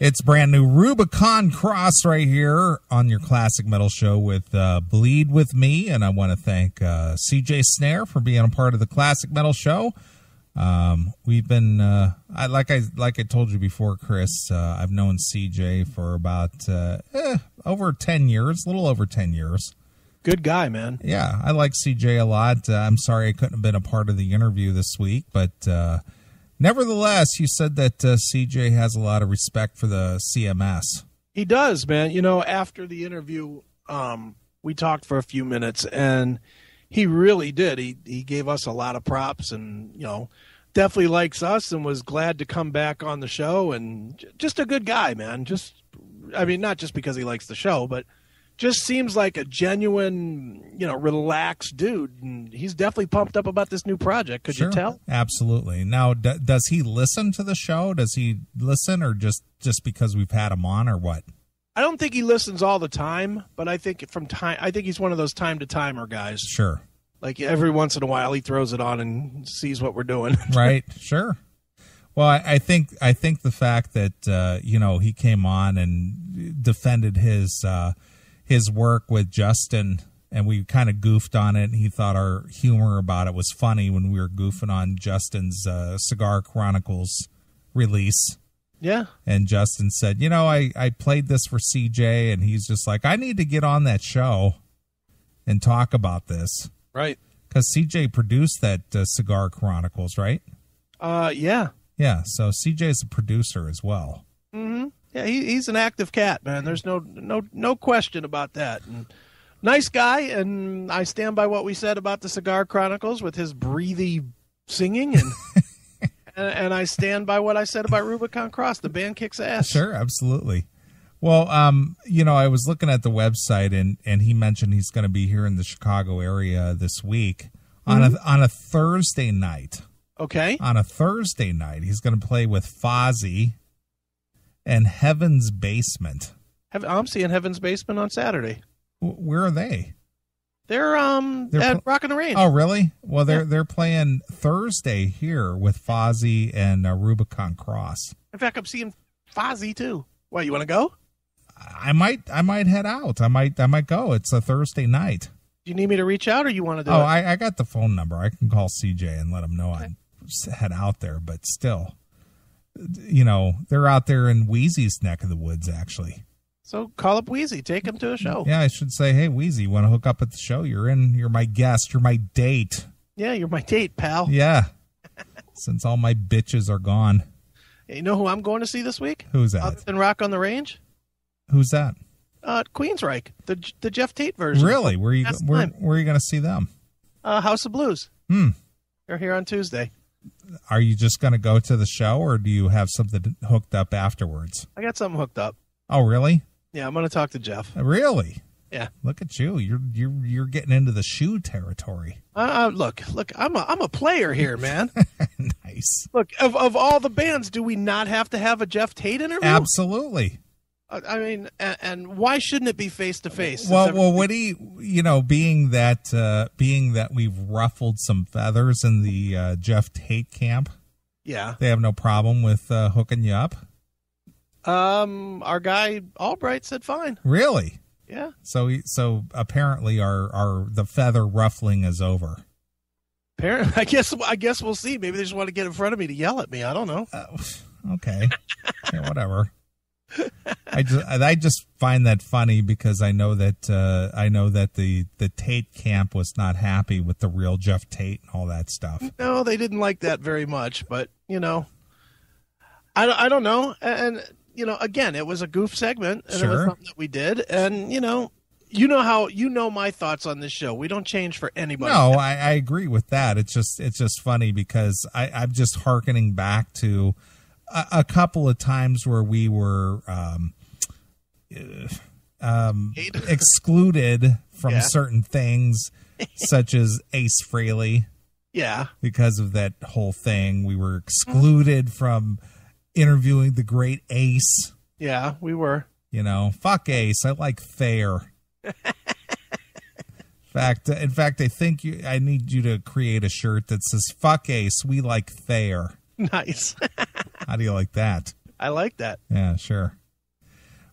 It's brand new Rubicon Cross right here on your Classic Metal Show with Bleed With Me. And I want to thank CJ Snare for being a part of the Classic Metal Show. We've been, like I told you before, Chris, I've known CJ for about over 10 years, a little over 10 years. Good guy, man. Yeah, I like CJ a lot. I'm sorry I couldn't have been a part of the interview this week, but nevertheless, you said that CJ has a lot of respect for the CMS. He does, man. You know, after the interview, we talked for a few minutes, and he really did. He gave us a lot of props, and, you know, definitely likes us and was glad to come back on the show, and just a good guy, man. Not just because he likes the show, but just seems like a genuine, you know, relaxed dude. And he's definitely pumped up about this new project. Could you tell? Absolutely. Now, does he listen to the show? Does he listen, or just because we've had him on, or what? I don't think he listens all the time, but I think he's one of those time to timer guys. Sure. Like every once in a while he throws it on and sees what we're doing. Right. Sure. Well, I think the fact that, you know, he came on and defended his work with Justin, and we kind of goofed on it, and he thought our humor about it was funny when we were goofing on Justin's Cigar Chronicles release. Yeah. And Justin said, you know, I played this for CJ, and he's just like, I need to get on that show and talk about this. Right. Because CJ produced that Cigar Chronicles, right? Yeah. Yeah, so CJ's a producer as well. Mm-hmm. Yeah, he's an active cat, man. There's no question about that. And nice guy, and I stand by what we said about the Cigar Chronicles with his breathy singing, and and I stand by what I said about Rubicon Cross. The band kicks ass. Sure, absolutely. Well, you know, I was looking at the website, and he mentioned he's going to be here in the Chicago area this week on a Thursday night. Okay. On a Thursday night, he's going to play with Fozzy and Heaven's Basement. I'm seeing Heaven's Basement on Saturday. Where are they? They're at Rock on the Range. Oh, really? Well, they're playing Thursday here with Fozzy and Rubicon Cross. In fact, I'm seeing Fozzy too. What, you want to go? I might head out. I might go. It's a Thursday night. Do you need me to reach out, or you want to do it? Oh, I got the phone number. I can call CJ and let him know I'd head out there. But still, you know, they're out there in Wheezy's neck of the woods, actually. So call up Wheezy. Take him to a show. Yeah, I should say, hey, Wheezy, you want to hook up at the show? You're in. You're my guest. You're my date. Yeah, you're my date, pal. Yeah. Since all my bitches are gone. Hey, you know who I'm going to see this week? Who's that? Other than Rock on the Range? Who's that? Queensryche, the Jeff Tate version. Really? Where are you going to see them? House of Blues. They're here on Tuesday. Are you just going to go to the show, or do you have something hooked up afterwards? I got something hooked up. Oh, really? Yeah, I'm going to talk to Jeff. Really? Yeah. Look at you. You're getting into the shoe territory. Look. I'm a player here, man. Nice. Look, of all the bands, do we not have to have a Jeff Tate interview? Absolutely. I mean, and why shouldn't it be face to face? Well, what do you know? Being that we've ruffled some feathers in the Jeff Tate camp. Yeah. They have no problem with hooking you up. Our guy Albright said fine. Really? Yeah. So apparently the feather ruffling is over. Apparently, I guess we'll see. Maybe they just want to get in front of me to yell at me. I don't know. Okay. Yeah, whatever. I just find that funny because I know that the Tate camp was not happy with the real Jeff Tate and all that stuff. No, they didn't like that very much. But you know, I don't know. And you know, again, it was a goof segment, and Sure. It was something that we did. And you know my thoughts on this show. We don't change for anybody. No, I agree with that. It's just funny because I'm just hearkening back to a couple of times where we were excluded from certain things, such as Ace Frehley. Yeah. Because of that whole thing, we were excluded from interviewing the great Ace. Yeah, we were. You know, fuck Ace. I like Thayer. In fact, I think I need you to create a shirt that says "Fuck Ace, we like Thayer." Nice. How do you like that? I like that. Yeah, sure.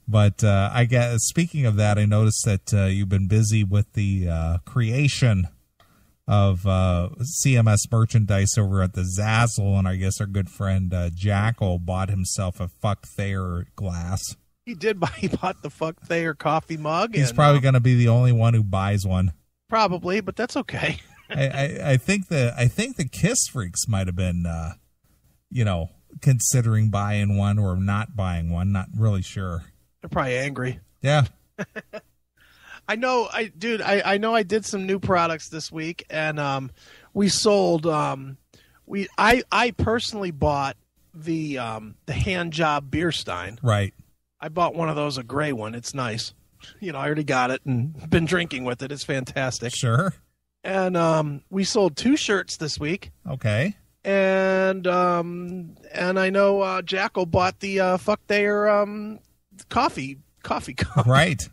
But I guess, speaking of that, I noticed that you've been busy with the creation of CMS merchandise over at the Zazzle, and I guess our good friend Jackal bought himself a Fuck Thayer glass. He did buy. He bought the Fuck Thayer coffee mug. He's probably going to be the only one who buys one. Probably, but that's okay. I think the Kiss freaks might have been, considering buying one or not buying one. Not really sure. They're probably angry. Yeah. I know. I know I did some new products this week, and we sold. I personally bought the hand job beer stein. Right. I bought one of those, a gray one. It's nice. I already got it and been drinking with it. It's fantastic. Sure. And we sold 2 shirts this week. Okay. And I know Jackal bought the Fuck Thayer coffee cup. Right.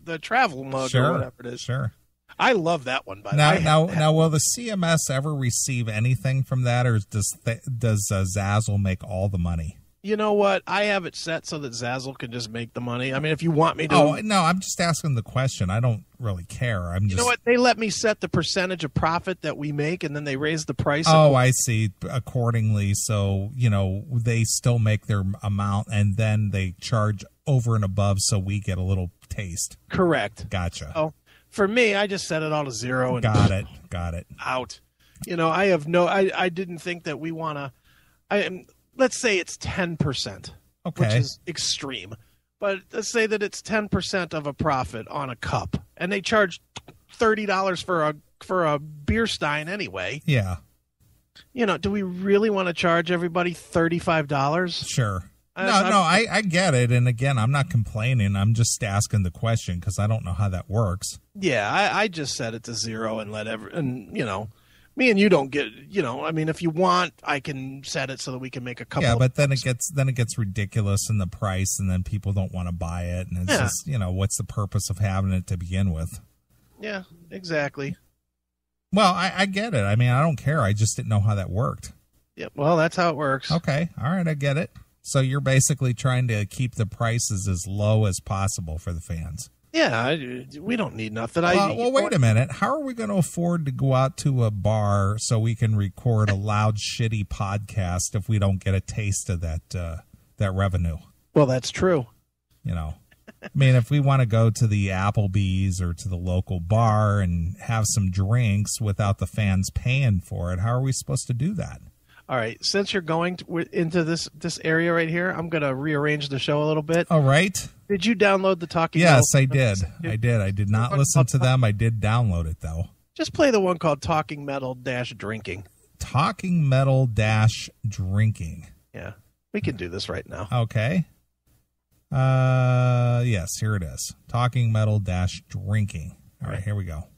The travel mug or whatever it is. Sure. I love that one. But now, will the CMS ever receive anything from that, or does Zazzle make all the money? You know what? I have it set so that Zazzle can just make the money. I mean, if you want me to. Oh, no, I'm just asking the question. I don't really care. You know what? They let me set the percentage of profit that we make, and then they raise the price. Oh, I see. Accordingly. So, they still make their amount, and then they charge over and above, so we get a little taste. Correct. Gotcha. Oh, for me, I just set it all to 0. And Got it. Out. I have I didn't think that we want to. Let's say it's 10%, okay, which is extreme. But let's say that it's 10% of a profit on a cup, and they charge $30 for a beer stein anyway. Yeah. Do we really want to charge everybody $35? Sure. I get it. And again, I'm not complaining. I'm just asking the question because I don't know how that works. Yeah, I just set it to 0 and me and you don't get, I mean, if you want, I can set it so that we can make a couple. Yeah, but then it gets ridiculous in the price, and then people don't want to buy it, and it's just, what's the purpose of having it to begin with? Yeah, exactly. Well, I get it. I mean, I don't care. I just didn't know how that worked. Yeah, well, that's how it works. Okay, all right, I get it. So you're basically trying to keep the prices as low as possible for the fans. Yeah, we don't need nothing. Well, wait a minute. How are we going to afford to go out to a bar so we can record a loud, shitty podcast if we don't get a taste of that revenue? Well, that's true. I mean, if we want to go to the Applebee's or to the local bar and have some drinks without the fans paying for it, how are we supposed to do that? All right. Since you're going into this area right here, I'm going to rearrange the show a little bit. All right. Did you download the Talking Yes, Metal? I did. I did not listen to them. I did download it, though. Just play the one called Talking Metal-Drinking. Talking Metal-Drinking. Yeah. We can do this right now. Okay. Yes, here it is. Talking Metal-Drinking. All right, here we go.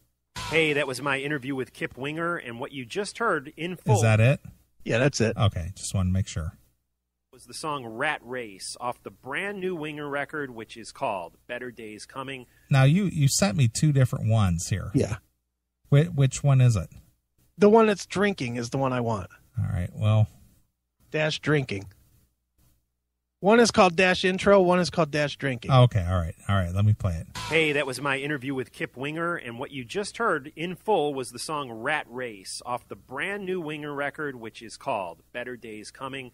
Hey, that was my interview with Kip Winger, and what you just heard in full. Is that it? Yeah, that's it. Okay, just want to make sure. Was the song Rat Race off the brand new Winger record, which is called Better Days Coming. Now, you sent me 2 different ones here. Yeah. Which one is it? The one that's drinking is the one I want. All right, well. -drinking. One is called -intro, one is called -drinking. Okay, all right, let me play it. Hey, that was my interview with Kip Winger, and what you just heard in full was the song Rat Race off the brand new Winger record, which is called Better Days Coming.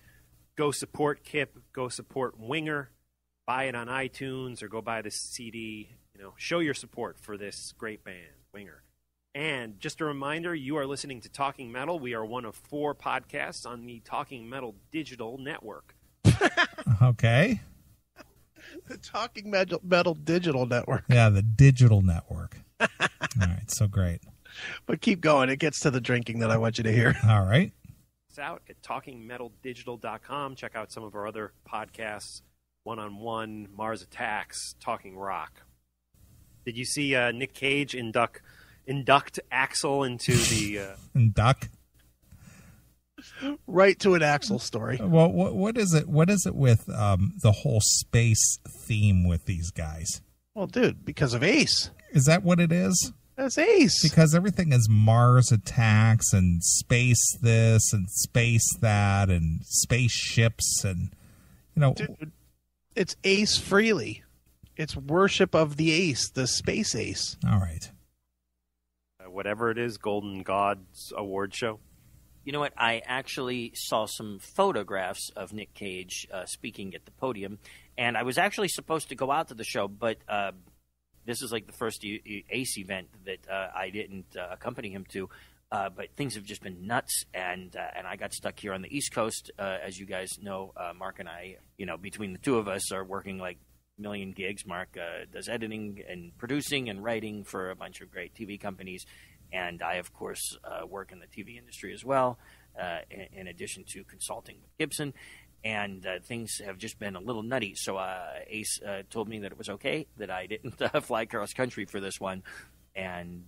Go support Kip, go support Winger, buy it on iTunes or go buy the CD. Show your support for this great band, Winger. And just a reminder, you are listening to Talking Metal. We are one of 4 podcasts on the Talking Metal Digital Network. Okay. The Talking Metal Digital Network. Yeah, the digital network. All right, so great. But keep going. It gets to the drinking that I want you to hear. All right. Out at talkingmetaldigital.com. Check out some of our other podcasts, One-on-One, Mars Attacks, Talking Rock. Did you see Nick Cage induct Axl into the... Induct? Right to an Axl story. Well, what is it? What is it with the whole space theme with these guys? Well, dude, because of Ace. Is that what it is? That's Ace. Because everything is Mars Attacks and space this and space that and spaceships and Dude, it's Ace Frehley. It's worship of the ace, the space ace. All right. Whatever it is, Golden Gods award show. You know what? I actually saw some photographs of Nick Cage speaking at the podium, and I was actually supposed to go out to the show, but this is like the first Ace event that I didn't accompany him to. But things have just been nuts, and I got stuck here on the East Coast. As you guys know, Mark and I, between the two of us, are working like million gigs. Mark does editing and producing and writing for a bunch of great TV companies. And I, of course, work in the TV industry as well, in addition to consulting with Gibson. And things have just been a little nutty. So Ace told me that it was okay that I didn't fly cross country for this one. And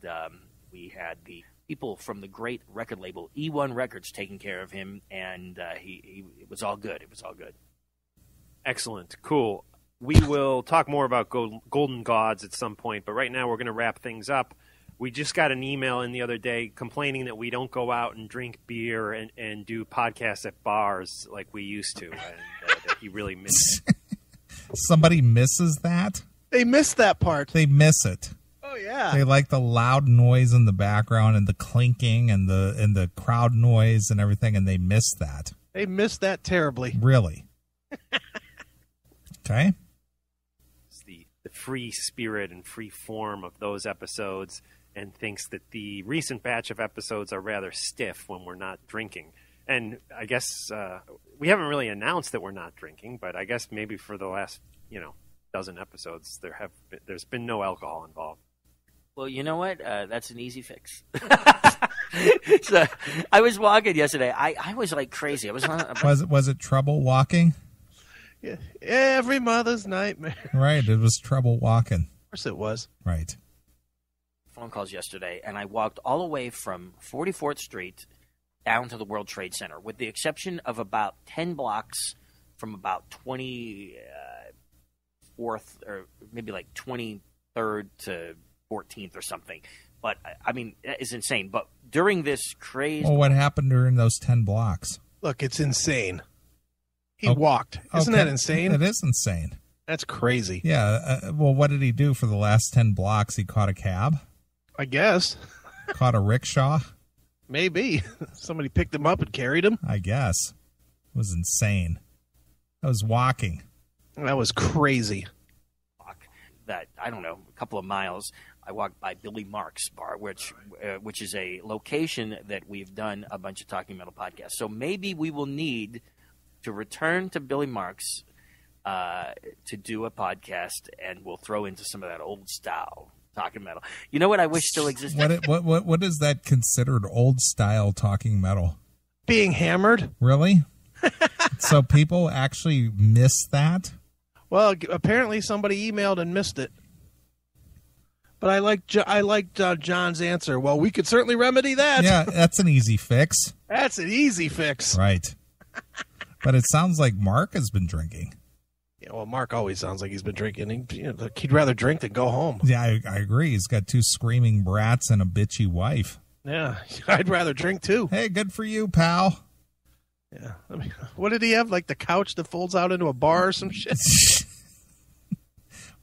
we had the people from the great record label E1 Records taking care of him. And it was all good. It was all good. Excellent. Cool. We will talk more about Golden Gods at some point. But right now we're going to wrap things up. We just got an email in the other day complaining that we don't go out and drink beer and do podcasts at bars like we used to, and that he really missed it. Somebody misses that? They missed that part. They miss it. Oh, yeah. They like the loud noise in the background and the clinking and the crowd noise and everything, and they miss that. They missed that terribly. Really? Okay. It's the free spirit and free form of those episodes, and thinks that the recent batch of episodes are rather stiff when we're not drinking. And I guess we haven't really announced that we're not drinking, but I guess maybe for the last, dozen episodes, there's been no alcohol involved. Well, you know what? That's an easy fix. So, I was walking yesterday. I was like crazy. I Was it trouble walking? Yeah, every mother's nightmare. Right, it was trouble walking. Of course it was. Right. Phone calls yesterday, and I walked all the way from 44th Street down to the World Trade Center, with the exception of about 10 blocks from about 24th or maybe like 23rd to 14th or something. But, I mean, that is insane. But during this crazy... Well, what happened during those 10 blocks? Look, it's insane. He walked. Isn't that insane? It is insane. That's crazy. Yeah. Well, what did he do for the last 10 blocks? He caught a cab? I guess. Caught a rickshaw? Maybe. Somebody picked him up and carried him. I guess. It was insane. I was walking. That was crazy. That, I don't know, a couple of miles, I walked by Billy Mark's bar, which is a location that we've done a bunch of Talking Metal podcasts. So maybe we will need to return to Billy Mark's to do a podcast, and we'll throw into some of that old style Talking Metal. You know what I wish still existed? What is that considered old style Talking Metal? Being hammered. Really? So people actually miss that? Well, apparently somebody emailed and missed it. But I liked John's answer. Well, we could certainly remedy that. Yeah, that's an easy fix. That's an easy fix. Right. But it sounds like Mark has been drinking. Yeah, well, Mark always sounds like he's been drinking. He'd rather drink than go home. Yeah, I agree. He's got 2 screaming brats and a bitchy wife. Yeah, I'd rather drink too. Hey, good for you, pal. Yeah. I mean, what did he have? Like the couch that folds out into a bar or some shit?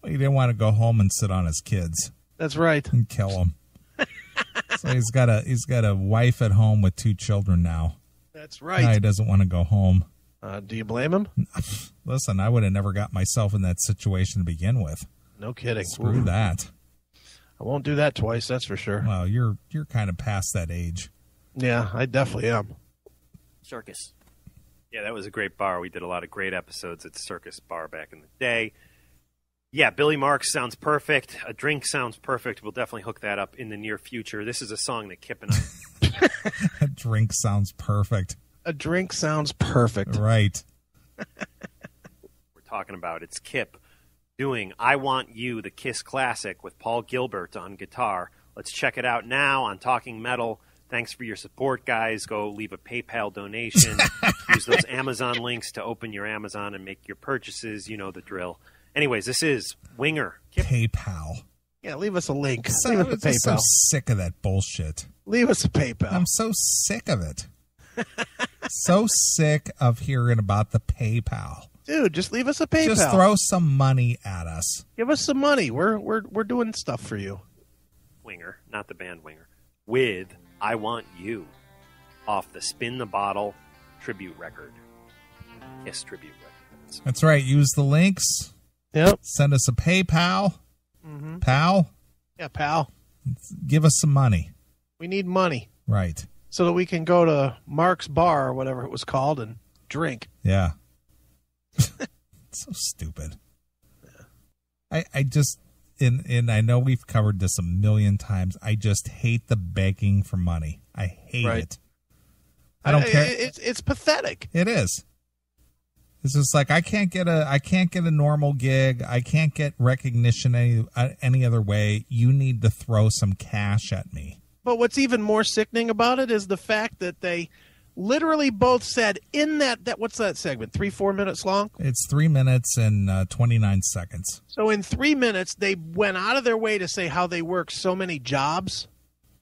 Well, he didn't want to go home and sit on his kids. That's right. And kill them. So he's got a wife at home with 2 children now. That's right. Now he doesn't want to go home. Do you blame him? Listen, I would have never got myself in that situation to begin with. No kidding. Screw that. I won't do that twice, that's for sure. Well, you're kind of past that age. Yeah, I definitely am. Circus. Yeah, that was a great bar. We did a lot of great episodes at Circus Bar back in the day. Yeah, Billy Marks sounds perfect. A drink sounds perfect. We'll definitely hook that up in the near future. This is a song that Kip and I... A drink sounds perfect. A drink sounds perfect. Right. We're talking about. It's Kip doing I Want You, the Kiss classic with Paul Gilbert on guitar. Let's check it out now on Talking Metal. Thanks for your support, guys. Go leave a PayPal donation. Use those Amazon links to open your Amazon and make your purchases. You know the drill. Anyways, this is Winger. Kip. PayPal. Yeah, leave us a link. So, Leave us a I'm so PayPal. sick of that bullshit. Leave us a PayPal. I'm so sick of it. So sick of hearing about the PayPal. Dude, just leave us a PayPal. Just throw some money at us. Give us some money. We're doing stuff for you. Winger, not the band Winger. With I Want You off the Spin the Bottle tribute record. Kiss tribute record. That's right. Use the links. Yep. Send us a PayPal. Mm-hmm. Pal. Yeah, pal. Give us some money. We need money. Right. So that we can go to Mark's Bar or whatever it was called and drink. Yeah. So stupid. I just, and I know we've covered this a million times. I just hate the begging for money. I hate it. I don't care. It's pathetic. It is. It's just like I can't get a normal gig. I can't get recognition any other way. You need to throw some cash at me. But what's even more sickening about it is the fact that they literally both said in that what's that segment? 3-4 minutes long? It's 3 minutes and 29 seconds. So in 3 minutes, they went out of their way to say how they work so many jobs,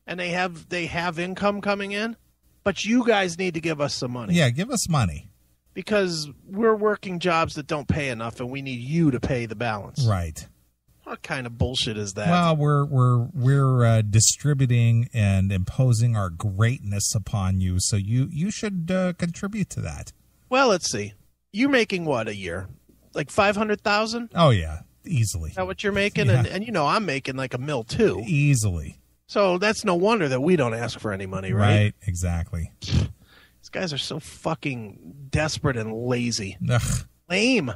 and they have income coming in. But you guys need to give us some money. Yeah, give us money. Because we're working jobs that don't pay enough, and we need you to pay the balance. Right. What kind of bullshit is that? Well, we're distributing and imposing our greatness upon you, so you should contribute to that. Well, let's see. You're making what a year? Like 500,000? Oh yeah, easily. Is that what you're making? Yeah. And you know I'm making like $1 million too. Easily. So that's no wonder that we don't ask for any money, right? Right. Exactly. These guys are so fucking desperate and lazy. Ugh. Lame.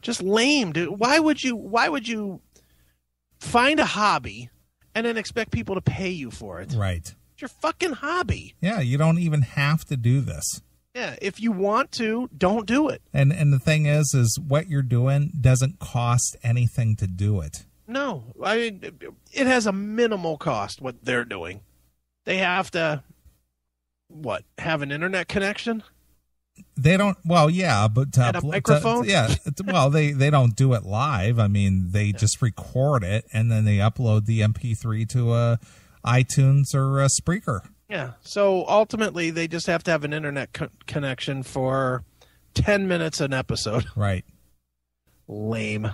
Just lame, dude. Why would you find a hobby and then expect people to pay you for it? Right. It's your fucking hobby. Yeah, you don't even have to do this. Yeah, if you want to, don't do it. And the thing is what you're doing doesn't cost anything to do it. No, I mean, it has a minimal cost what they're doing. They have to, have an internet connection? They don't. Well, yeah, but and a microphone. Well, they don't do it live. I mean, they just record it and then they upload the MP3 to iTunes or a Spreaker. Yeah. So ultimately, they just have to have an internet connection for 10 minutes an episode. Right. Lame.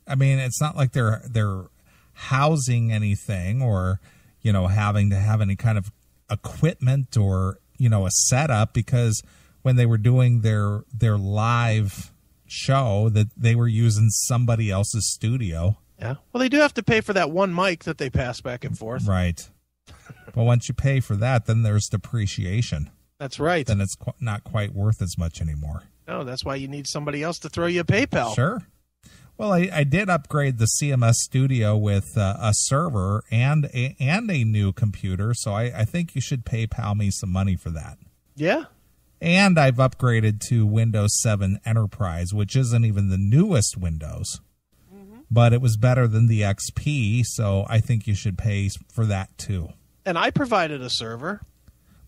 I mean, it's not like they're housing anything or having to have any kind of equipment or a setup, because when they were doing their live show that they were using somebody else's studio. Yeah. Well, they do have to pay for that one mic that they pass back and forth. Right. But once you pay for that, then there's depreciation. That's right. Then it's not quite worth as much anymore. No, that's why you need somebody else to throw you a PayPal. Sure. Well, I did upgrade the CMS studio with a server and a new computer, so I think you should PayPal me some money for that. Yeah. And I've upgraded to Windows 7 Enterprise, which isn't even the newest Windows, but it was better than the XP, so I think you should pay for that too. And I provided a server.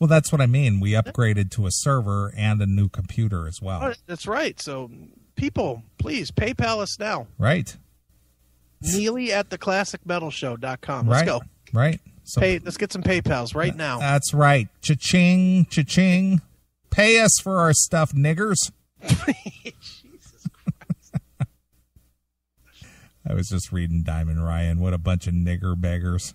Well, that's what I mean. We upgraded to a server and a new computer as well. Oh, that's right. So, people, please, PayPal us now. Right. Neeley at theclassicmetalshow.com. Let's go. Right. So, let's get some PayPals right now. That's right. Cha-ching, cha-ching. Pay us for our stuff, niggers. Jesus Christ. I was just reading Diamond Ryan. What a bunch of nigger beggars.